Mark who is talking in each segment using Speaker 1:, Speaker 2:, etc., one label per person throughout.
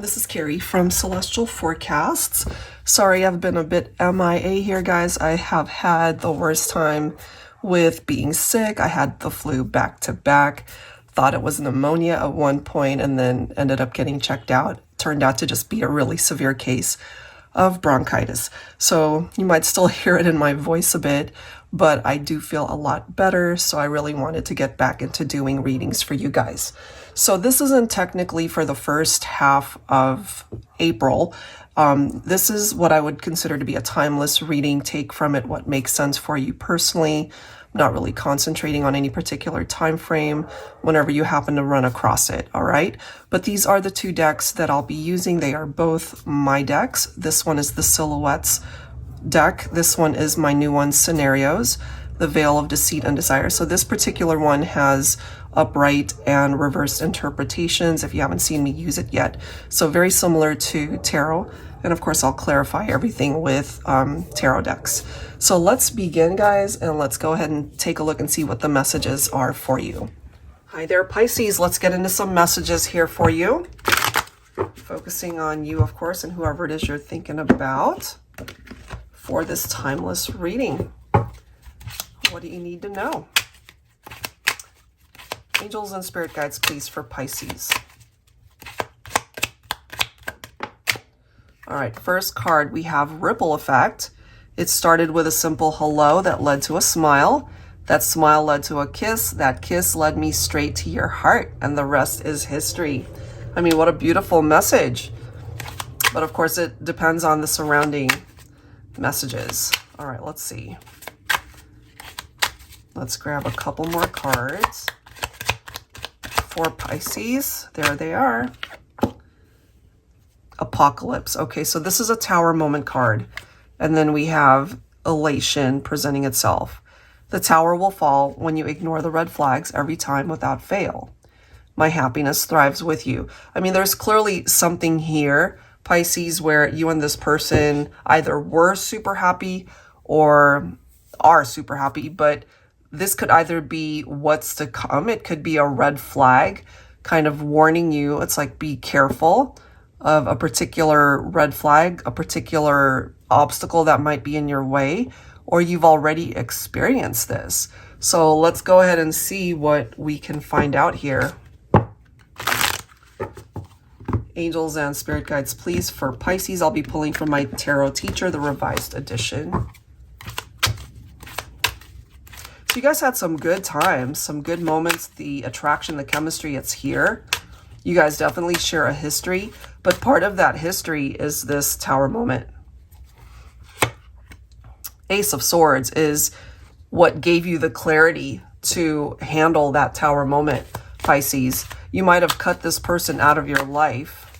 Speaker 1: This is Carrie from Celestial Forecasts. Sorry, I've been a bit MIA here, guys. I have had the worst time with being sick. I had the flu back to back. Thought it was pneumonia at one point and then ended up getting checked out. Turned out to just be a really severe case of bronchitis. So you might still hear it in my voice a bit, but I do feel a lot better. So I really wanted to get back into doing readings for you guys. So this isn't technically for the first half of April. This is what I would consider to be a timeless reading. Take from it what makes sense for you personally. I'm not really concentrating on any particular time frame whenever you happen to run across it, all right? But these are the two decks that I'll be using. They are both my decks. This one is the Silhouettes deck. This one is my new one, Scenarios, the Veil of Deceit and Desire. So this particular one has upright and reversed interpretations if you haven't seen me use it yet. So very similar to tarot. And of course, I'll clarify everything with tarot decks. So let's begin, guys, and let's go ahead and take a look and see what the messages are for you. Hi there, Pisces. Let's get into some messages here for you. Focusing on you, of course, and whoever it is you're thinking about for this timeless reading. What do you need to know? Angels and spirit guides, please, for Pisces. All right, first card, we have Ripple Effect. It started with a simple hello that led to a smile. That smile led to a kiss. That kiss led me straight to your heart, and the rest is history. I mean, what a beautiful message. But of course, it depends on the surrounding messages. All right, let's see. Let's grab a couple more cards for Pisces. There they are. Apocalypse. Okay, so this is a Tower moment card. And then we have elation presenting itself. The tower will fall when you ignore the red flags every time without fail. My happiness thrives with you. I mean, there's clearly something here, Pisces, where you and this person either were super happy or are super happy, but this could either be what's to come. It could be a red flag kind of warning you. It's like, be careful of a particular red flag, a particular obstacle that might be in your way, or you've already experienced this. So let's go ahead and see what we can find out here. Angels and spirit guides, please, for Pisces. I'll be pulling from my Tarot Teacher, the revised edition. So you guys had some good times, some good moments, the attraction, the chemistry, it's here. You guys definitely share a history, but part of that history is this Tower moment. Ace of Swords is what gave you the clarity to handle that Tower moment, Pisces. You might have cut this person out of your life.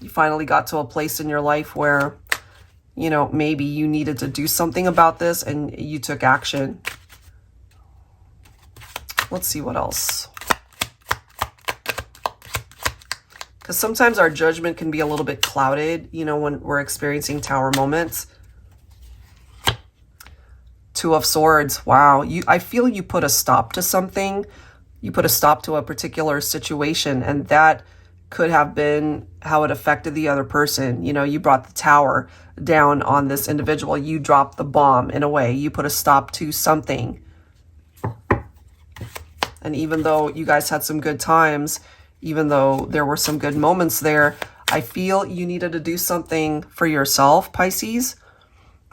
Speaker 1: You finally got to a place in your life where, you know, maybe you needed to do something about this and you took action. Let's see what else. Because sometimes our judgment can be a little bit clouded, you know, when we're experiencing Tower moments. Two of Swords. Wow. I feel you put a stop to something. You put a stop to a particular situation, and that could have been how it affected the other person. You know, you brought the tower down on this individual. You dropped the bomb in a way. You put a stop to something. And even though you guys had some good times, even though there were some good moments there, I feel you needed to do something for yourself, Pisces,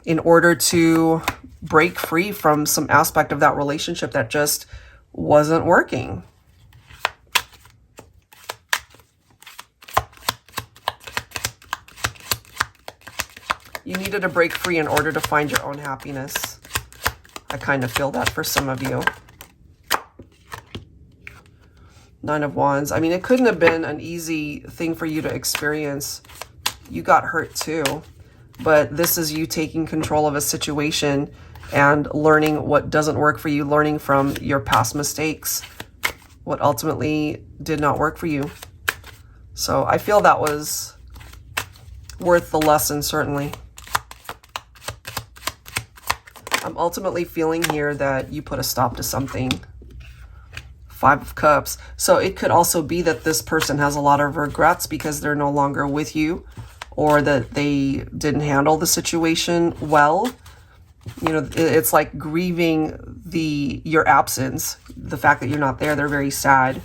Speaker 1: in order to break free from some aspect of that relationship that just wasn't working. You needed to break free in order to find your own happiness. I kind of feel that for some of you. Nine of Wands. I mean, it couldn't have been an easy thing for you to experience. You got hurt too, but this is you taking control of a situation and learning what doesn't work for you, learning from your past mistakes, what ultimately did not work for you. So I feel that was worth the lesson, certainly. I'm ultimately feeling here that you put a stop to something. Five of Cups. So it could also be that this person has a lot of regrets because they're no longer with you, or that they didn't handle the situation well. You know, it's like grieving your absence, the fact that you're not there. They're very sad.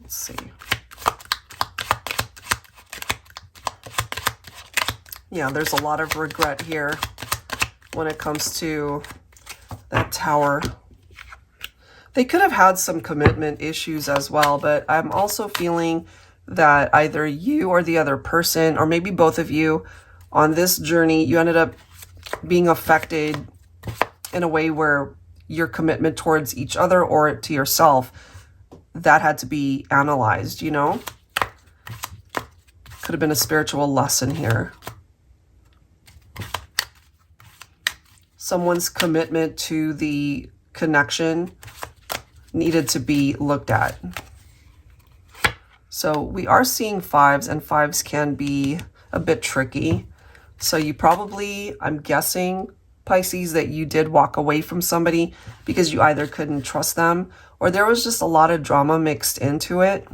Speaker 1: Let's see. Yeah, there's a lot of regret here when it comes to that Tower. They could have had some commitment issues as well, but I'm also feeling that either you or the other person, or maybe both of you, on this journey, you ended up being affected in a way where your commitment towards each other or to yourself, that had to be analyzed, you know? Could have been a spiritual lesson here. Someone's commitment to the connection needed to be looked at. So we are seeing fives, and fives can be a bit tricky. So you probably, I'm guessing, Pisces, that you did walk away from somebody because you either couldn't trust them or there was just a lot of drama mixed into it.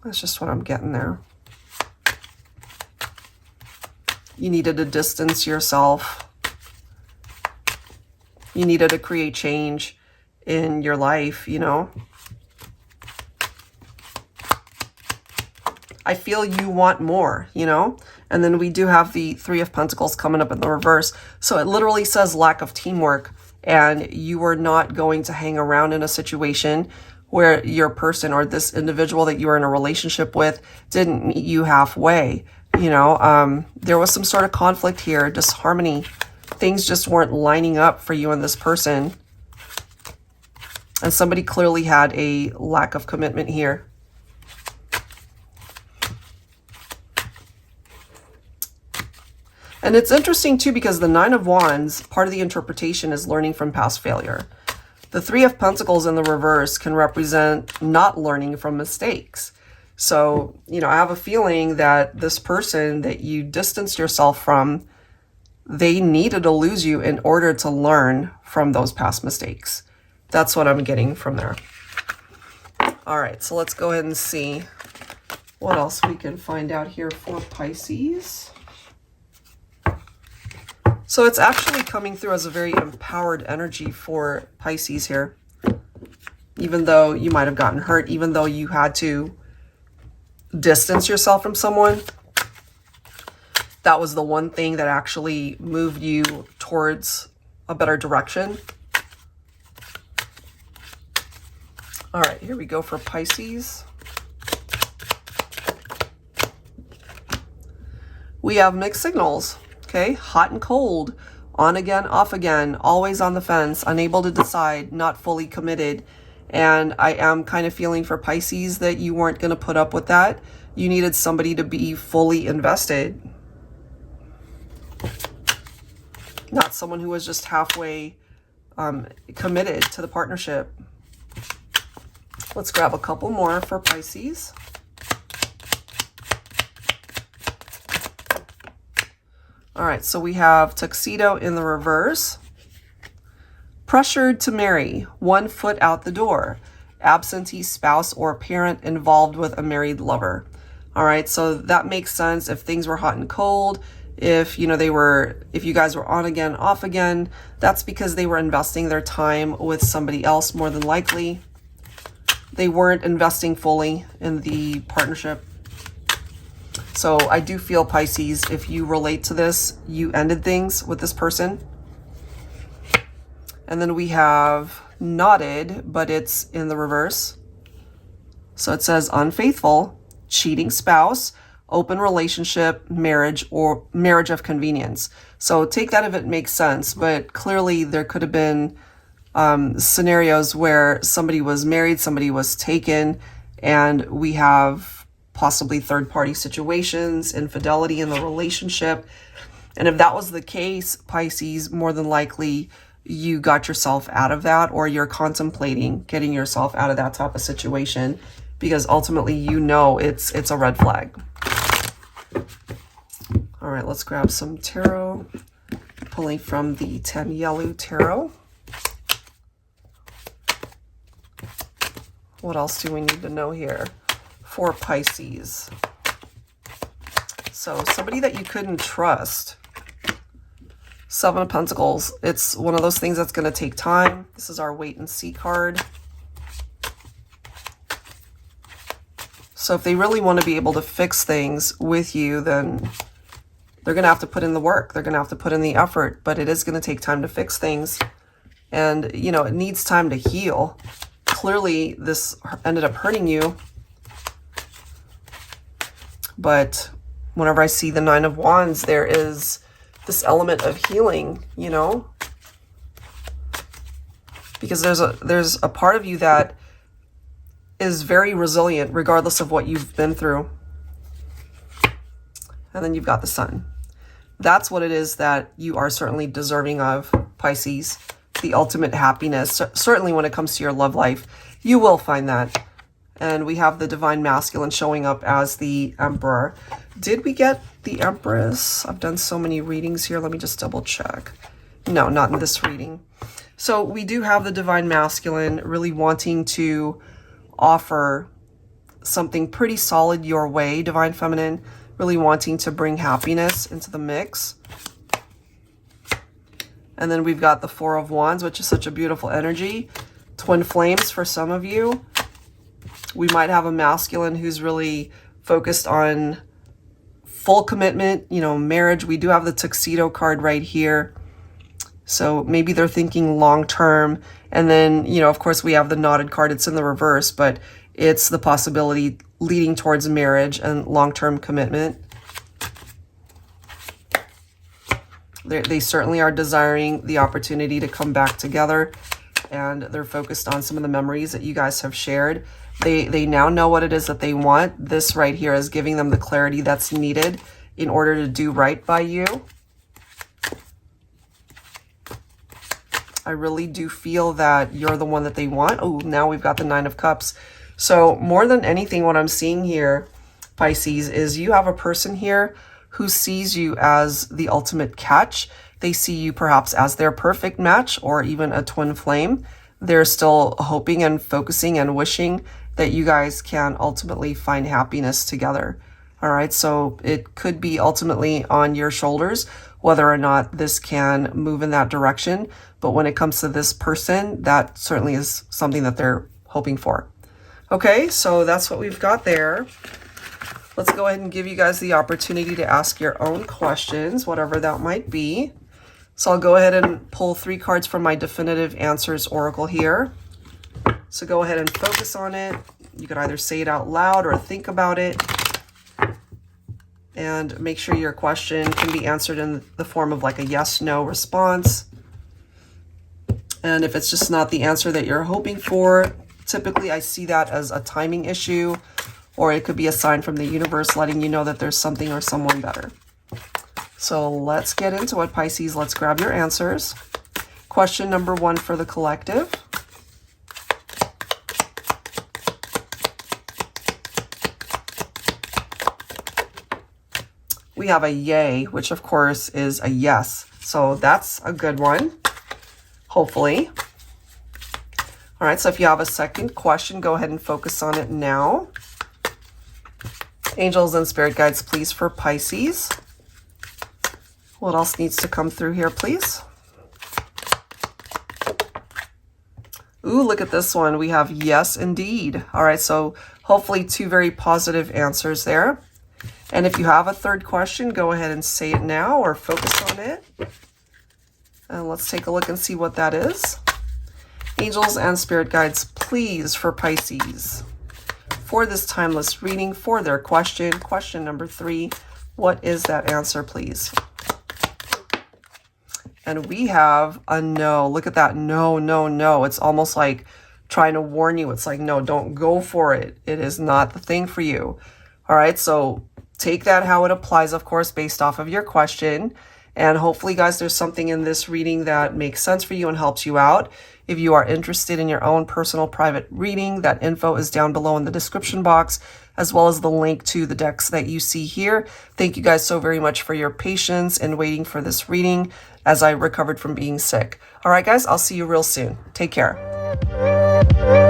Speaker 1: That's just what I'm getting there. You needed to distance yourself. You needed to create change in your life, you know. I feel you want more, you know. And then we do have the Three of Pentacles coming up in the reverse. So it literally says lack of teamwork, and you were not going to hang around in a situation where your person or this individual that you were in a relationship with didn't meet you halfway. You know, there was some sort of conflict here, disharmony. Things just weren't lining up for you and this person. And somebody clearly had a lack of commitment here. And it's interesting too, because the Nine of Wands, part of the interpretation is learning from past failure. The Three of Pentacles in the reverse can represent not learning from mistakes. So, you know, I have a feeling that this person that you distanced yourself from, they needed to lose you in order to learn from those past mistakes. That's what I'm getting from there. All right, so let's go ahead and see what else we can find out here for Pisces. So it's actually coming through as a very empowered energy for Pisces here. Even though you might have gotten hurt, even though you had to distance yourself from someone, that was the one thing that actually moved you towards a better direction. All right, here we go for Pisces. We have mixed signals. Okay, hot and cold, on again, off again, always on the fence, unable to decide, not fully committed. And I am kind of feeling for Pisces that you weren't going to put up with that. You needed somebody to be fully invested. Not someone who was just halfway committed to the partnership. Let's grab a couple more for Pisces. All right, so we have tuxedo in the reverse. Pressured to marry, 1 foot out the door. Absentee spouse or parent involved with a married lover. All right, so that makes sense if things were hot and cold. If, you know, if you guys were on again, off again, that's because they were investing their time with somebody else more than likely. They weren't investing fully in the partnership. So I do feel, Pisces, if you relate to this, you ended things with this person. And then we have knotted, but it's in the reverse. So it says unfaithful, cheating spouse, open relationship, marriage, or marriage of convenience. So take that if it makes sense, but clearly there could have been scenarios where somebody was married, somebody was taken, and we have possibly third-party situations, infidelity in the relationship. And if that was the case, Pisces, more than likely you got yourself out of that, or you're contemplating getting yourself out of that type of situation, because ultimately you know it's a red flag. All right, let's grab some tarot pulling from the TANIELU Tarot. What else do we need to know here for Pisces? So somebody that you couldn't trust. Seven of Pentacles. It's one of those things that's going to take time. This is our wait and see card. So if they really want to be able to fix things with you, then they're going to have to put in the work. They're going to have to put in the effort, but it is going to take time to fix things. And, you know, it needs time to heal. Clearly, this ended up hurting you. But whenever I see the Nine of Wands, there is this element of healing, you know? Because there's a part of you that is very resilient regardless of what you've been through. And then you've got the Sun. That's what it is that you are certainly deserving of, Pisces. The ultimate happiness. Certainly when it comes to your love life, you will find that. And we have the Divine Masculine showing up as the Emperor. Did we get the Empress? I've done so many readings here. Let me just double check. No, not in this reading. So we do have the Divine Masculine really wanting to offer something pretty solid your way. Divine Feminine really wanting to bring happiness into the mix. And then we've got the Four of Wands, which is such a beautiful energy. Twin flames for some of you. We might have a masculine who's really focused on full commitment, you know, marriage. We do have the Tuxedo card right here. So maybe they're thinking long term. And then, you know, of course, we have the knotted card. It's in the reverse, but it's the possibility leading towards marriage and long-term commitment. They certainly are desiring the opportunity to come back together, and they're focused on some of the memories that you guys have shared. They now know what it is that they want. This right here is giving them the clarity that's needed in order to do right by you. I really do feel that you're the one that they want. Oh, now we've got the Nine of Cups. So more than anything, what I'm seeing here, Pisces, is you have a person here who sees you as the ultimate catch. They see you perhaps as their perfect match or even a twin flame. They're still hoping and focusing and wishing that you guys can ultimately find happiness together. All right, so it could be ultimately on your shoulders whether or not this can move in that direction. But when it comes to this person, that certainly is something that they're hoping for. Okay, so that's what we've got there. Let's go ahead and give you guys the opportunity to ask your own questions, whatever that might be. So I'll go ahead and pull 3 cards from my Definitive Answers Oracle here. So go ahead and focus on it. You could either say it out loud or think about it. And make sure your question can be answered in the form of like a yes/no response. And if it's just not the answer that you're hoping for, typically I see that as a timing issue, or it could be a sign from the universe letting you know that there's something or someone better. So let's get into it, Pisces. Let's grab your answers. Question number 1 for the collective. We have a yay, which of course is a yes. So that's a good one, hopefully. All right, so if you have a second question, go ahead and focus on it now. Angels and spirit guides, please, for Pisces. What else needs to come through here, please? Ooh, look at this one. We have yes, indeed. All right, so hopefully 2 very positive answers there. And if you have a third question, go ahead and say it now or focus on it. And let's take a look and see what that is. Angels and spirit guides, please, for Pisces. For this timeless reading, for their question, question number 3, what is that answer, please? And we have a no. Look at that. No, no, no. It's almost like trying to warn you. It's like, no, don't go for it. It is not the thing for you. All right, so take that how it applies, of course, based off of your question. And hopefully, guys, there's something in this reading that makes sense for you and helps you out. If you are interested in your own personal private reading, that info is down below in the description box, as well as the link to the decks that you see here. Thank you guys so very much for your patience in waiting for this reading as I recovered from being sick. All right, guys, I'll see you real soon. Take care.